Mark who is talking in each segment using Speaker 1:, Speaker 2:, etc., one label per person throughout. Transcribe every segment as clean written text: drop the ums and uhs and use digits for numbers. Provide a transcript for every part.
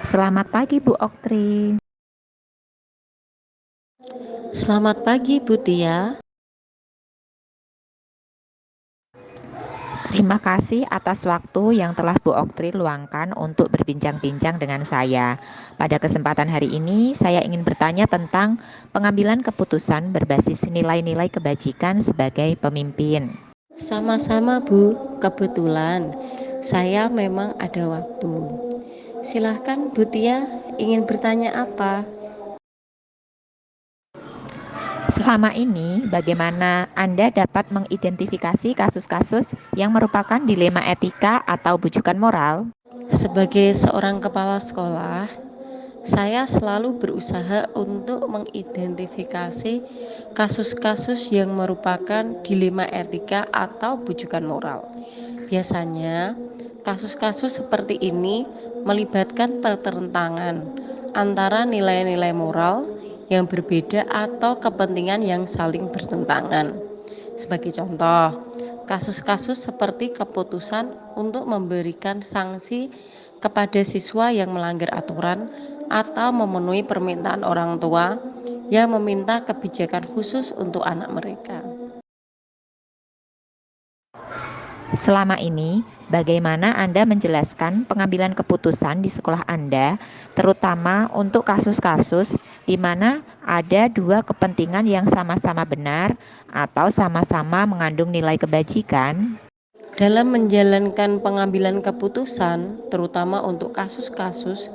Speaker 1: Selamat pagi Bu Oktri.
Speaker 2: Selamat pagi Bu Tia.
Speaker 1: Terima kasih atas waktu yang telah Bu Oktri luangkan untuk berbincang-bincang dengan saya. Pada kesempatan hari ini, saya ingin bertanya tentang pengambilan keputusan berbasis nilai-nilai kebajikan sebagai pemimpin.
Speaker 2: Sama-sama Bu, kebetulan saya memang ada waktu. Silahkan Bu Tia, ingin bertanya apa?
Speaker 1: Selama ini, bagaimana Anda dapat mengidentifikasi kasus-kasus yang merupakan dilema etika atau bujukan moral?
Speaker 2: Sebagai seorang kepala sekolah, saya selalu berusaha untuk mengidentifikasi kasus-kasus yang merupakan dilema etika atau bujukan moral. Biasanya, kasus-kasus seperti ini melibatkan pertentangan antara nilai-nilai moral yang berbeda atau kepentingan yang saling bertentangan. Sebagai contoh, kasus-kasus seperti keputusan untuk memberikan sanksi kepada siswa yang melanggar aturan atau memenuhi permintaan orang tua yang meminta kebijakan khusus untuk anak mereka.
Speaker 1: Selama ini, bagaimana Anda menjelaskan pengambilan keputusan di sekolah Anda, terutama untuk kasus-kasus di mana ada dua kepentingan yang sama-sama benar atau sama-sama mengandung nilai kebajikan?
Speaker 2: Dalam menjalankan pengambilan keputusan, terutama untuk kasus-kasus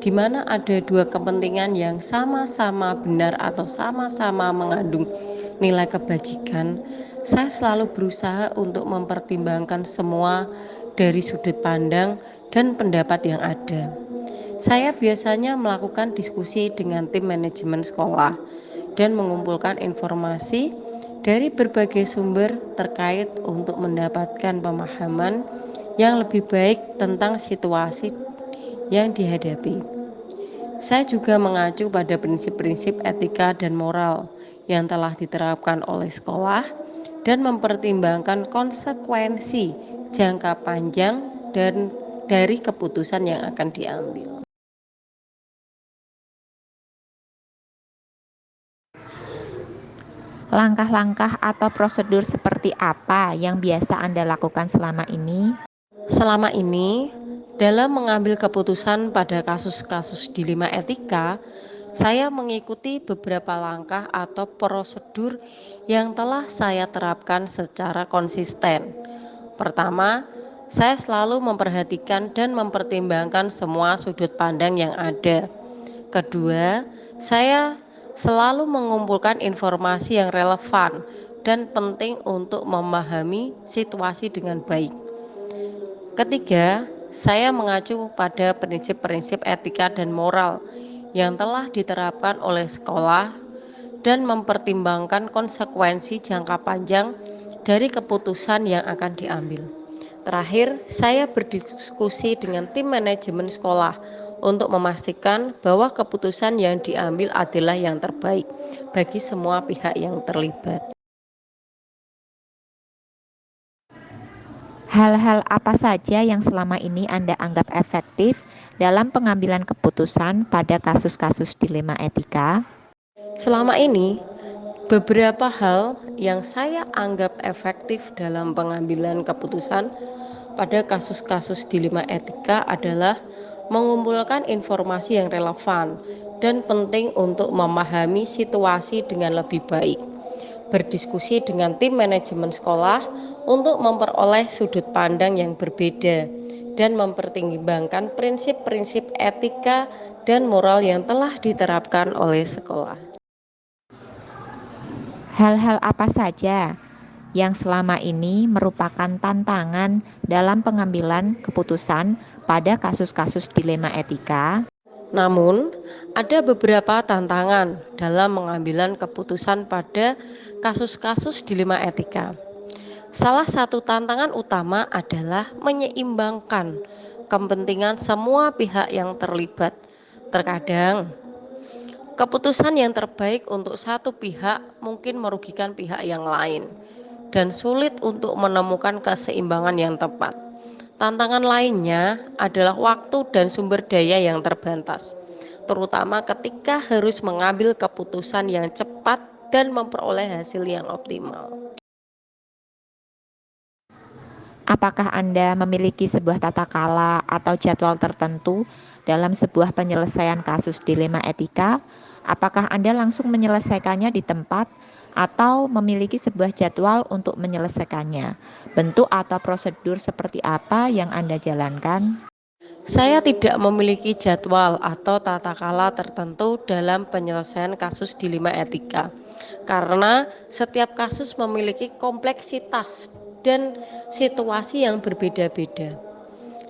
Speaker 2: di mana ada dua kepentingan yang sama-sama benar atau sama-sama mengandung nilai kebajikan, saya selalu berusaha untuk mempertimbangkan semua dari sudut pandang dan pendapat yang ada. Saya biasanya melakukan diskusi dengan tim manajemen sekolah dan mengumpulkan informasi dari berbagai sumber terkait untuk mendapatkan pemahaman yang lebih baik tentang situasi yang dihadapi. Saya juga mengacu pada prinsip-prinsip etika dan moral yang telah diterapkan oleh sekolah dan mempertimbangkan konsekuensi jangka panjang dan dari keputusan yang akan diambil.
Speaker 1: Langkah-langkah atau prosedur seperti apa yang biasa Anda lakukan selama ini?
Speaker 2: Selama ini, dalam mengambil keputusan pada kasus-kasus dilema etika, saya mengikuti beberapa langkah atau prosedur yang telah saya terapkan secara konsisten. Pertama, saya selalu memperhatikan dan mempertimbangkan semua sudut pandang yang ada. Kedua, saya selalu mengumpulkan informasi yang relevan dan penting untuk memahami situasi dengan baik. Ketiga, saya mengacu pada prinsip-prinsip etika dan moral yang telah diterapkan oleh sekolah dan mempertimbangkan konsekuensi jangka panjang dari keputusan yang akan diambil. Terakhir, saya berdiskusi dengan tim manajemen sekolah untuk memastikan bahwa keputusan yang diambil adalah yang terbaik bagi semua pihak yang terlibat.
Speaker 1: Hal-hal apa saja yang selama ini Anda anggap efektif dalam pengambilan keputusan pada kasus-kasus dilema etika?
Speaker 2: Selama ini, beberapa hal yang saya anggap efektif dalam pengambilan keputusan pada kasus-kasus dilema etika adalah mengumpulkan informasi yang relevan dan penting untuk memahami situasi dengan lebih baik, berdiskusi dengan tim manajemen sekolah untuk memperoleh sudut pandang yang berbeda, dan mempertimbangkan prinsip-prinsip etika dan moral yang telah diterapkan oleh sekolah.
Speaker 1: Hal-hal apa saja yang selama ini merupakan tantangan dalam pengambilan keputusan pada kasus-kasus dilema etika?
Speaker 2: Namun, ada beberapa tantangan dalam pengambilan keputusan pada kasus-kasus dilema etika. Salah satu tantangan utama adalah menyeimbangkan kepentingan semua pihak yang terlibat. Terkadang, keputusan yang terbaik untuk satu pihak mungkin merugikan pihak yang lain dan sulit untuk menemukan keseimbangan yang tepat. Tantangan lainnya adalah waktu dan sumber daya yang terbatas, terutama ketika harus mengambil keputusan yang cepat dan memperoleh hasil yang optimal.
Speaker 1: Apakah Anda memiliki sebuah tata kala atau jadwal tertentu dalam sebuah penyelesaian kasus dilema etika? Apakah Anda langsung menyelesaikannya di tempat atau memiliki sebuah jadwal untuk menyelesaikannya? Bentuk atau prosedur seperti apa yang Anda jalankan?
Speaker 2: Saya tidak memiliki jadwal atau tata kala tertentu dalam penyelesaian kasus dilema etika, karena setiap kasus memiliki kompleksitas dan situasi yang berbeda-beda.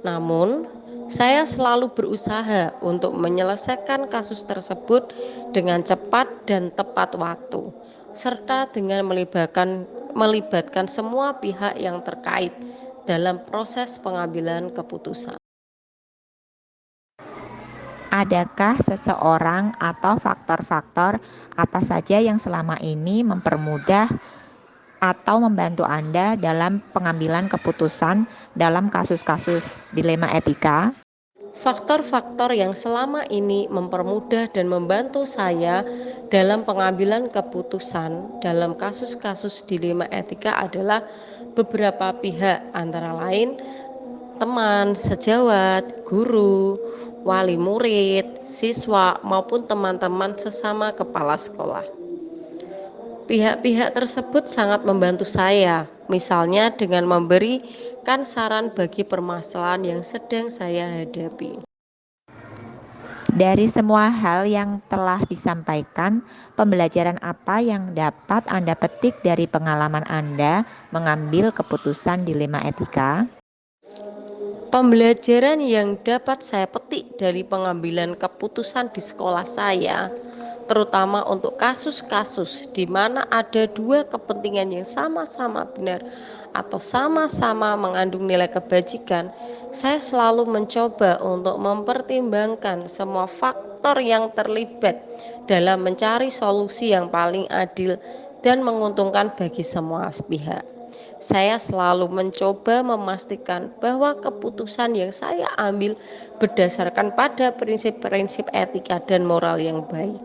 Speaker 2: Namun, saya selalu berusaha untuk menyelesaikan kasus tersebut dengan cepat dan tepat waktu, serta dengan melibatkan semua pihak yang terkait dalam proses pengambilan keputusan.
Speaker 1: Adakah seseorang atau faktor-faktor apa saja yang selama ini mempermudah atau membantu Anda dalam pengambilan keputusan dalam kasus-kasus dilema etika?
Speaker 2: Faktor-faktor yang selama ini mempermudah dan membantu saya dalam pengambilan keputusan dalam kasus-kasus dilema etika adalah beberapa pihak, antara lain teman, sejawat, guru, wali murid, siswa, maupun teman-teman sesama kepala sekolah. Pihak-pihak tersebut sangat membantu saya, misalnya dengan memberikan saran bagi permasalahan yang sedang saya hadapi.
Speaker 1: Dari semua hal yang telah disampaikan, pembelajaran apa yang dapat Anda petik dari pengalaman Anda mengambil keputusan dilema etika?
Speaker 2: Pembelajaran yang dapat saya petik dari pengambilan keputusan di sekolah saya, terutama untuk kasus-kasus di mana ada dua kepentingan yang sama-sama benar atau sama-sama mengandung nilai kebajikan, saya selalu mencoba untuk mempertimbangkan semua faktor yang terlibat dalam mencari solusi yang paling adil dan menguntungkan bagi semua pihak. Saya selalu mencoba memastikan bahwa keputusan yang saya ambil berdasarkan pada prinsip-prinsip etika dan moral yang baik.